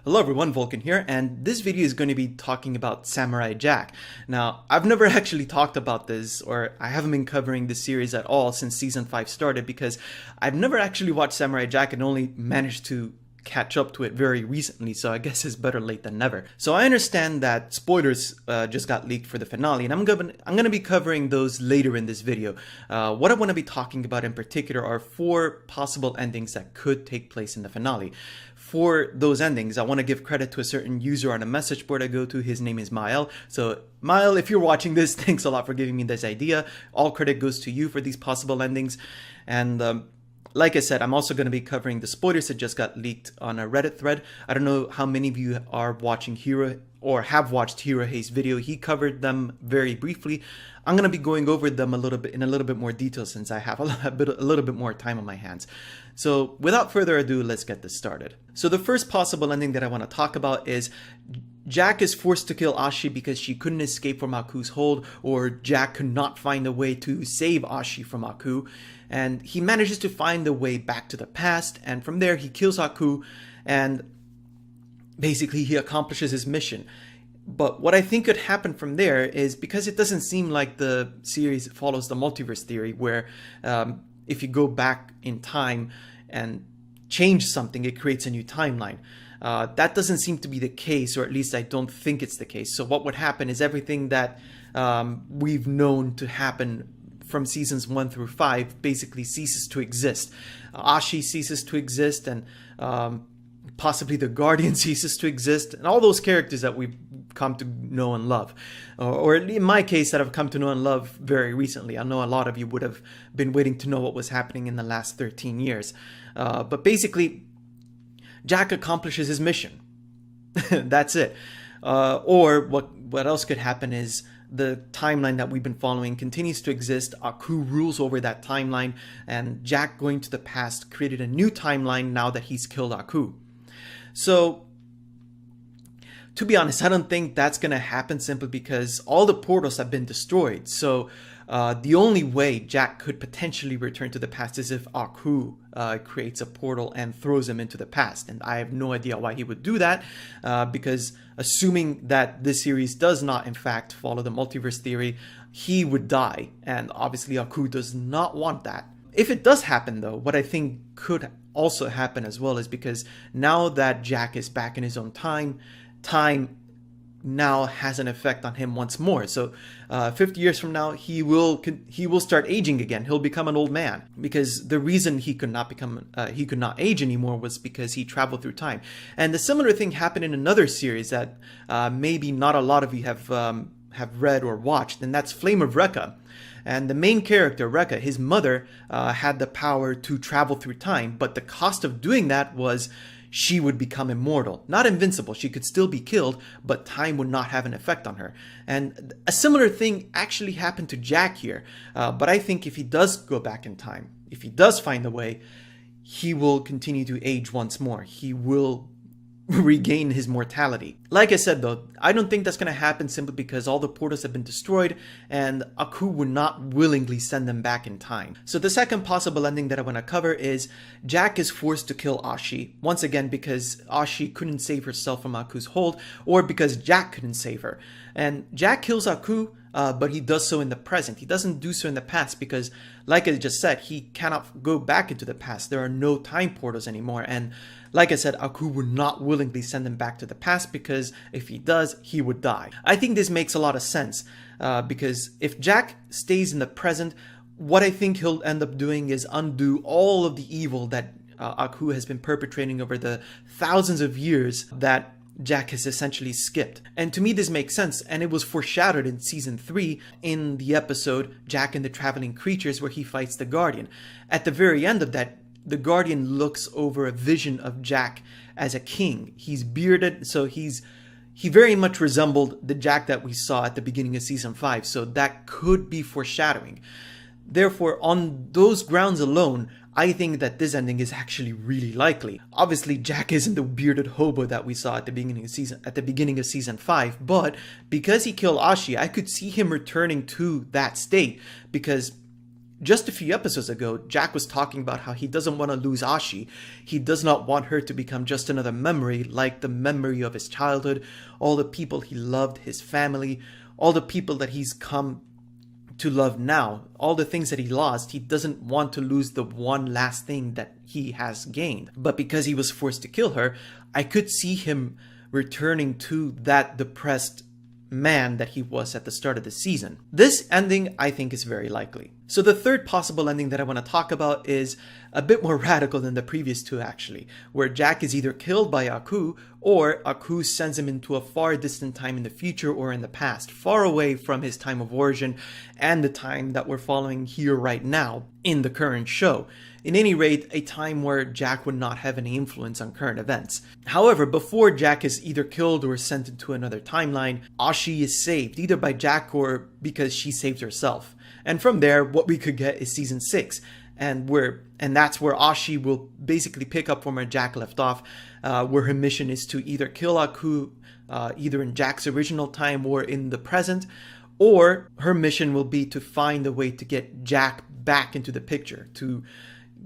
Hello everyone, Vulcan here, and this video is going to be talking about Samurai Jack. Now, I've never actually talked about this, or I haven't been covering this series at all since Season 5 started, because I've never actually watched Samurai Jack and only managed to catch up to it very recently, so I guess it's better late than never. So I understand that spoilers just got leaked for the finale, and I'm gonna be covering those later in this video. What I want to be talking about in particular are 4 possible endings that could take place in the finale. For those endings, I want to give credit to a certain user on a message board I go to. His name is Mael. So Mael, if you're watching this, thanks a lot for giving me this idea. All credit goes to you for these possible endings. And like I said, I'm also going to be covering the spoilers that just got leaked on a Reddit thread. I don't know how many of you are watching Hero or have watched Hero Hei's video. He covered them very briefly. I'm going to be going over them in a little bit more detail since I have a little bit more time on my hands. So without further ado, let's get this started. So the first possible ending that I want to talk about is Jack is forced to kill Ashi because she couldn't escape from Aku's hold, or Jack could not find a way to save Ashi from Aku, and he manages to find a way back to the past, and from there he kills Aku, and basically he accomplishes his mission. But what I think could happen from there is, because it doesn't seem like the series follows the multiverse theory where if you go back in time and change something, it creates a new timeline. That doesn't seem to be the case, or at least I don't think it's the case. So what would happen is everything that we've known to happen from seasons 1 through 5 basically ceases to exist. Ashi ceases to exist, and possibly the Guardian ceases to exist, and all those characters that we've come to know and love, or in my case that I've come to know and love very recently. I know a lot of you would have been waiting to know what was happening in the last 13 years, but basically Jack accomplishes his mission. That's it. Or what else could happen is the timeline that we've been following continues to exist. Aku rules over that timeline, and Jack going to the past created a new timeline now that he's killed Aku. So to be honest, I don't think that's going to happen, simply because all the portals have been destroyed. So the only way Jack could potentially return to the past is if Aku creates a portal and throws him into the past. And I have no idea why he would do that, because assuming that this series does not in fact follow the multiverse theory, he would die. And obviously Aku does not want that. If it does happen though, what I think could also happen as well is, because now that Jack is back in his own time now has an effect on him once more. So 50 years from now, he will start aging again. He'll become an old man, because the reason he could not age anymore was because he traveled through time. And the similar thing happened in another series that maybe not a lot of you have read or watched, and that's Flame of Recca. And the main character, Recca, his mother, had the power to travel through time, but the cost of doing that was she would become immortal. Not invincible, she could still be killed, but time would not have an effect on her. And a similar thing actually happened to Jack here, but I think if he does go back in time, if he does find a way, he will continue to age once more. He will regain his mortality. Like I said though, I don't think that's going to happen, simply because all the portals have been destroyed and Aku would not willingly send them back in time. So the second possible ending that I want to cover is Jack is forced to kill Ashi, once again because Ashi couldn't save herself from Aku's hold, or because Jack couldn't save her. And Jack kills Aku, but he does so in the present. He doesn't do so in the past because, like I just said, he cannot go back into the past. There are no time portals anymore, and like I said, Aku would not willingly send him back to the past, because if he does, he would die. I think this makes a lot of sense, because if Jack stays in the present, what I think he'll end up doing is undo all of the evil that Aku has been perpetrating over the thousands of years that Jack has essentially skipped. And to me this makes sense, and it was foreshadowed in season 3 in the episode Jack and the Traveling Creatures, where he fights the Guardian. At the very end of that, the Guardian looks over a vision of Jack as a king. He's bearded, so he very much resembled the Jack that we saw at the beginning of season 5, so that could be foreshadowing. Therefore, on those grounds alone, I think that this ending is actually really likely. Obviously, Jack isn't the bearded hobo that we saw at the beginning of season 5, but because he killed Ashi, I could see him returning to that state, because just a few episodes ago, Jack was talking about how he doesn't want to lose Ashi. He does not want her to become just another memory, like the memory of his childhood, all the people he loved, his family, all the people that he's come to love now, all the things that he lost. He doesn't want to lose the one last thing that he has gained. But because he was forced to kill her, I could see him returning to that depressed man that he was at the start of the season. This ending, I think, is very likely. So the third possible ending that I want to talk about is a bit more radical than the previous two, actually, where Jack is either killed by Aku, or Aku sends him into a far distant time in the future or in the past, far away from his time of origin and the time that we're following here right now in the current show. In any rate, a time where Jack would not have any influence on current events. However, before Jack is either killed or sent into another timeline, Ashi is saved, either by Jack or because she saved herself. And from there, what we could get is season 6, and that's where Ashi will basically pick up from where Jack left off, where her mission is to either kill Aku, either in Jack's original time or in the present, or her mission will be to find a way to get Jack back into the picture, to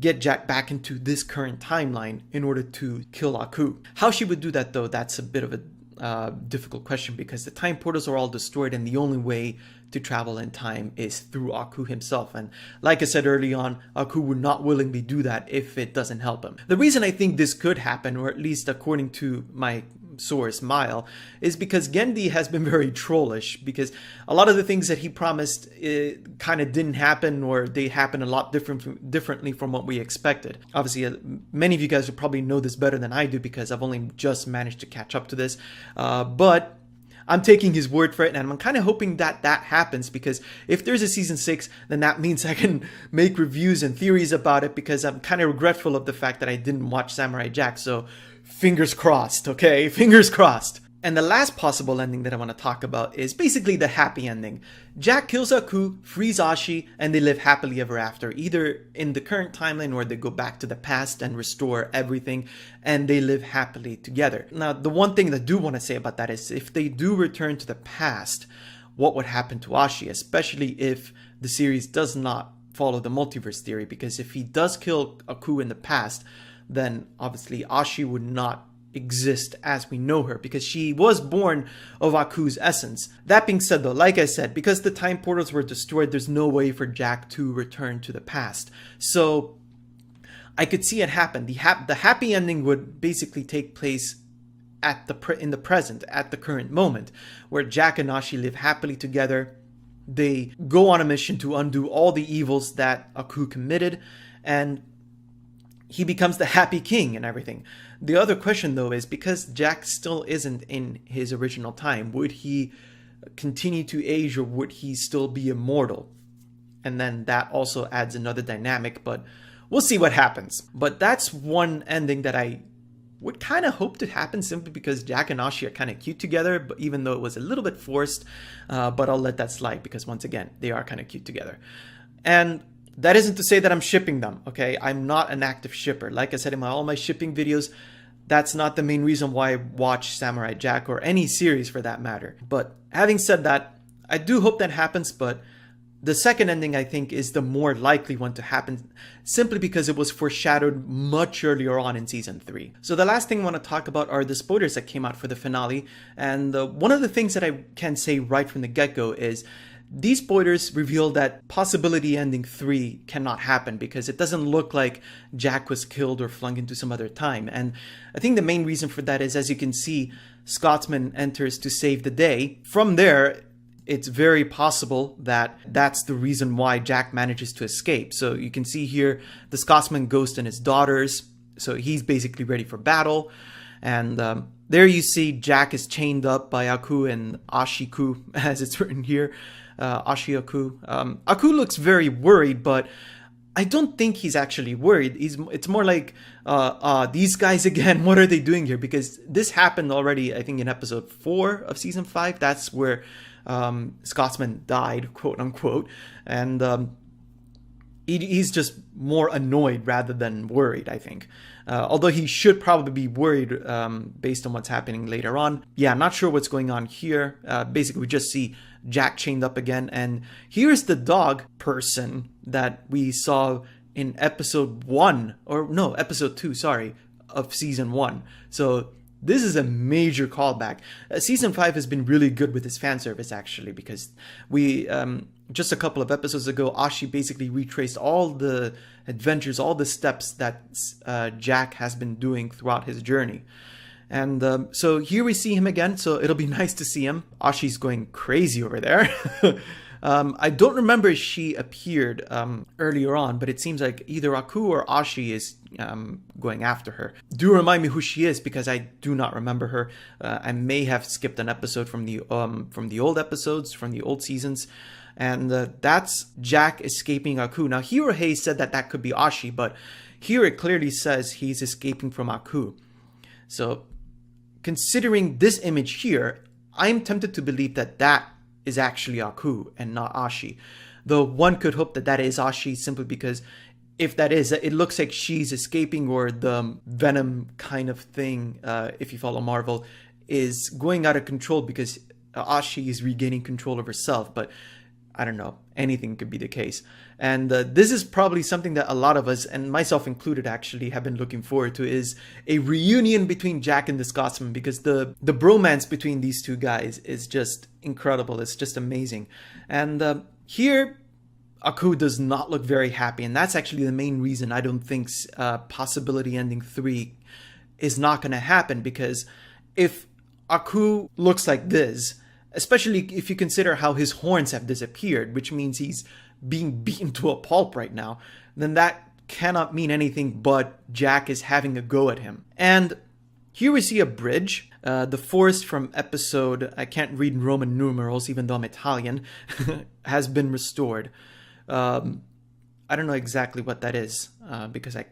get Jack back into this current timeline in order to kill Aku. How she would do that, though, that's a bit of a difficult question, because the time portals are all destroyed and the only way to travel in time is through Aku himself. And like I said early on, Aku would not willingly do that if it doesn't help him. The reason I think this could happen, or at least according to my source Mile, is because Gendy has been very trollish, because a lot of the things that he promised kind of didn't happen, or they happened a lot differently from what we expected. Obviously, many of you guys will probably know this better than I do, because I've only just managed to catch up to this, but I'm taking his word for it, and I'm kind of hoping that that happens, because if there's a season 6, then that means I can make reviews and theories about it, because I'm kind of regretful of the fact that I didn't watch Samurai Jack. So fingers crossed, okay? Fingers crossed. And the last possible ending that I want to talk about is basically the happy ending. Jack kills Aku, frees Ashi, and they live happily ever after, either in the current timeline or they go back to the past and restore everything, and they live happily together. Now, the one thing that I do want to say about that is if they do return to the past, what would happen to Ashi, especially if the series does not follow the multiverse theory, because if he does kill Aku in the past, then obviously Ashi would not exist as we know her, because she was born of Aku's essence. That being said, though, like I said, because the time portals were destroyed, there's no way for Jack to return to the past. So I could see it happen. The happy ending would basically take place in the present, at the current moment, where Jack and Ashi live happily together. They go on a mission to undo all the evils that Aku committed, and he becomes the happy king and everything. The other question, though, is because Jack still isn't in his original time, would he continue to age, or would he still be immortal? And then that also adds another dynamic, but we'll see what happens. But that's one ending that I would kind of hope to happen, simply because Jack and Ashi are kind of cute together, but even though it was a little bit forced, but I'll let that slide, because once again, they are kind of cute together. And that isn't to say that I'm shipping them, okay? I'm not an active shipper. Like I said in all my shipping videos, that's not the main reason why I watch Samurai Jack, or any series for that matter. But having said that, I do hope that happens, but the second ending, I think, is the more likely one to happen, simply because it was foreshadowed much earlier on in Season 3. So the last thing I want to talk about are the spoilers that came out for the finale, and one of the things that I can say right from the get-go is these spoilers reveal that possibility ending 3 cannot happen, because it doesn't look like Jack was killed or flung into some other time. And I think the main reason for that is, as you can see, Scotsman enters to save the day. From there, it's very possible that that's the reason why Jack manages to escape. So you can see here the Scotsman ghost and his daughters. So he's basically ready for battle. And there you see Jack is chained up by Aku and Ashiku, as it's written here. Ashiaku. Aku looks very worried, but I don't think he's actually worried. It's more like, these guys again, what are they doing here? Because this happened already, I think, in episode 4 of season 5. That's where Scotsman died, quote unquote. And He's just more annoyed rather than worried, I think. Although he should probably be worried based on what's happening later on. Yeah, not sure what's going on here. Basically, we just see Jack chained up again. And here's the dog person that we saw in episode 1, or no, episode 2, sorry, of season 1. So this is a major callback. Season 5 has been really good with its fan service, actually, because we, just a couple of episodes ago, Ashi basically retraced all the adventures, all the steps that Jack has been doing throughout his journey. And so here we see him again, so it'll be nice to see him. Ashi's going crazy over there. I don't remember if she appeared earlier on, but it seems like either Aku or Ashi is going after her. Do remind me who she is, because I do not remember her. I may have skipped an episode from the old episodes, from the old seasons. And that's Jack escaping Aku. Now, Hero Hei said that that could be Ashi, but here it clearly says he's escaping from Aku. So, considering this image here, I'm tempted to believe that that is actually Aku and not Ashi. Though one could hope that that is Ashi, simply because if that is, it looks like she's escaping, or the Venom kind of thing, if you follow Marvel, is going out of control because Ashi is regaining control of herself. But I don't know, anything could be the case. And this is probably something that a lot of us, and myself included actually, have been looking forward to, is a reunion between Jack and the Scotsman, because the bromance between these two guys is just incredible. It's just amazing. And here, Aku does not look very happy, and that's actually the main reason I don't think Possibility Ending 3 is not going to happen, because if Aku looks like this, especially if you consider how his horns have disappeared, which means he's being beaten to a pulp right now, then that cannot mean anything but Jack is having a go at him. And here we see a bridge. The forest from episode, I can't read Roman numerals even though I'm Italian, has been restored. I don't know exactly what that is, because I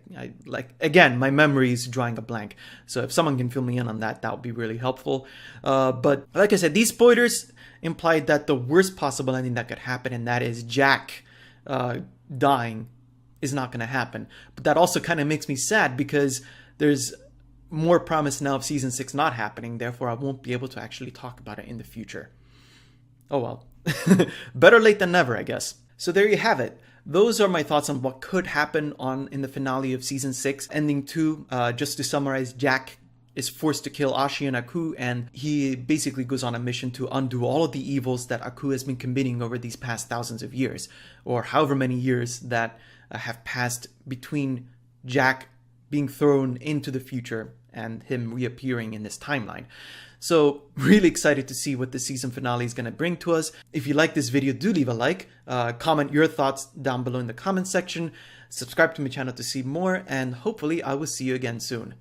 like, again, my memory is drawing a blank. So if someone can fill me in on that, that would be really helpful. But like I said, these spoilers implied that the worst possible ending that could happen, and that is Jack dying, is not going to happen. But that also kind of makes me sad, because there's more promise now of season 6 not happening. Therefore, I won't be able to actually talk about it in the future. Oh well. Better late than never, I guess. So there you have it. Those are my thoughts on what could happen in the finale of Season 6. Ending 2, just to summarize, Jack is forced to kill Ashi and Aku, and he basically goes on a mission to undo all of the evils that Aku has been committing over these past thousands of years, or however many years that have passed between Jack being thrown into the future and him reappearing in this timeline. So, really excited to see what the season finale is going to bring to us. If you like this video, do leave a like, comment your thoughts down below in the comment section, subscribe to my channel to see more, and hopefully I will see you again soon.